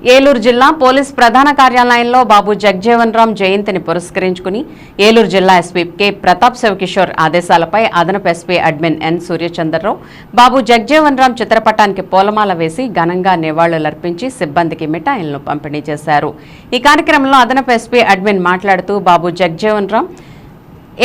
ఏలూరు జిల్లా పోలీస్ ప్రధాన కార్యాలయంలో బాబు జగ్జీవన్ రామ్ జయంతిని పురస్కరించుకుని ఏలూరు జిల్లా ఎస్పీ కె ప్రతాప్ శివకిషోర్ ఆదేశాలపై అదనపు ఎస్పీ అడ్మిన్ ఎన్ సూర్యచంద్రరావు బాబు జగ్జీవన్ రామ్ చిత్రపటానికి పూలమాల వేసి ఘనంగా నివాళులర్పించి సిబ్బందికి మిఠాయిలను పంపిణీ చేశారు. ఈ కార్యక్రమంలో అదనపు ఎస్పీ అడ్మిన్ మాట్లాడుతూ బాబు జగ్జీవన్ రామ్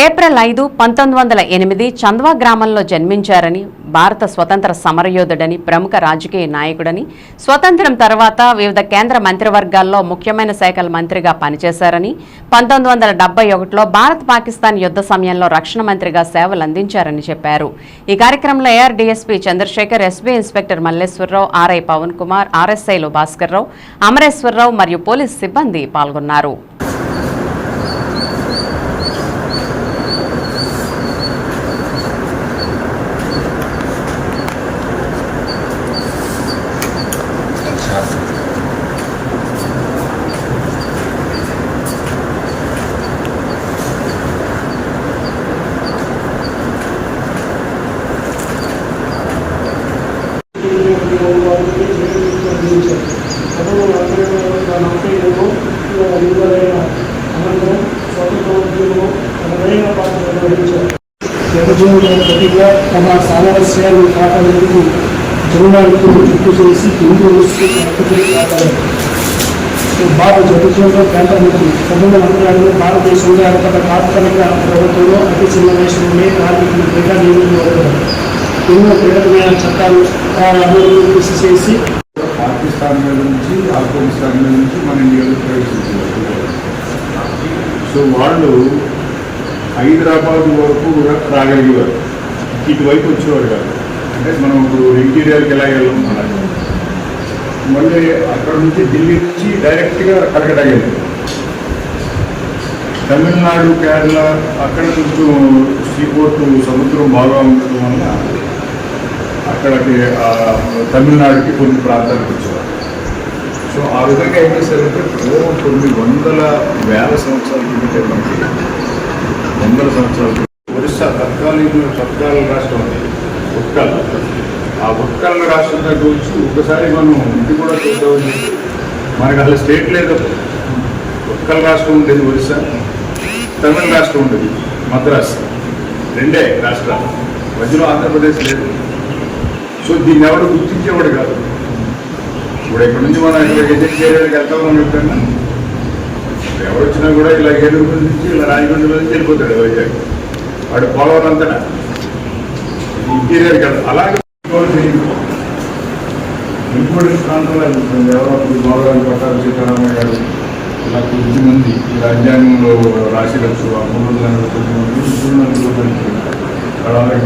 ఏప్రిల్ 5, 1908 చంద్వా గ్రామంలో జన్మించారని, భారత స్వతంత్ర సమరయోధుడని, ప్రముఖ రాజకీయ నాయకుడని, స్వతంత్రం తర్వాత వివిధ కేంద్ర మంత్రివర్గాల్లో ముఖ్యమైన శాఖల మంత్రిగా పనిచేశారని, 1971లో భారత్ పాకిస్తాన్ యుద్ధ సమయంలో రక్షణ మంత్రిగా సేవలు అందించారని చెప్పారు. ఈ కార్యక్రమంలో AR DSP Chandrasekhar, SB inspector Malleswararao, RI Pavan Kumar, ఆర్ఎస్ఐలు భాస్కర్రావు, అమరేశ్వరరావు మరియు పోలీసు సిబ్బంది పాల్గొన్నారు. ప్రతిగా తమ సామరస్యాన్ని కాపాడేందుకు జరువుకు చుట్టూ చేసి హిందూ కాపాడారు. బాబు జగజ్జీవన్ రామ్ కేంద్ర మంత్రి 1940లో భారతదేశంలో అత్యంత తాత్కాలిక ప్రభుత్వంలో అతి చిన్న వయసులోనే కార్మికులు క్రీడా నియమాలు వదిలారు. ఎన్నో క్రీడమైన చట్టాలు అభివృద్ధి కృషి చేసి పాకిస్తాన్ మీద నుంచి, ఆఫ్ఘనిస్తాన్ మీద నుంచి మన ఇండియాలో ప్రవేశించారు. సో వాళ్ళు హైదరాబాద్ వరకు కూడా రాగలిగేవారు, ఇటువైపు వచ్చేవారు కాదు. అంటే మనం ఇప్పుడు ఇంటీరియర్కి ఎలా వెళ్ళాం అలాగే. మళ్ళీ అక్కడ నుంచి ఢిల్లీ నుంచి డైరెక్ట్గా కలకటా వెళ్ళారు. తమిళనాడు, కేరళ అక్కడ కొంచెం సీపోర్టు సముద్రం బాగా ఉండటం వల్ల అక్కడికి తమిళనాడుకి కొన్ని ప్రాంతాలకు వచ్చేవారు. సో ఆ విధంగా ఏం చేశారంటే పూర్వం 900,000 సంవత్సరాల కిందటే మనకి 100 సంవత్సరాలు ఒరిస్సా తత్కాల రాష్ట్రం ఉంది ఉత్కల్. ఆ ఉత్కల్ రాష్ట్రం దగ్గర వచ్చి ఒకసారి మనం ఇది కూడా చూద్దామని మనకి అసలు స్టేట్ లేదు. ఉత్కల్ రాష్ట్రం ఉండేది ఒరిస్సా, తమిళ రాష్ట్రం ఉండేది మద్రాస్, రెండే రాష్ట్రాలు, మధ్యలో ఆంధ్రప్రదేశ్ లేదు. సో దీన్ని ఎవరు గుర్తించేవాడు కాదు. ఇప్పుడు ఇక్కడ నుంచి మనం ఇక్కడ ఎజెక్ట్ చేయడానికి వెళ్తామని చెప్తాను. ఎవరు వచ్చినా కూడా ఇలా ఏలూరు నుంచి ఇలా రాజమండ్రి నుంచి వెళ్ళిపోతాడు వైజాగ్. వాడు పోలవరం అంతటా ఇంటీరియర్ కాదు. అలాగే ఇంకోటి ప్రాంతంలో వెళ్తుంది. ఎవరో గోదావరి పట్టాలు సీతారామయ్య గారు ఇలా కొద్దిమంది ఈ రాజ్యాంగంలో రాసిరచ్చు. ఆ 349 మంది అలాగే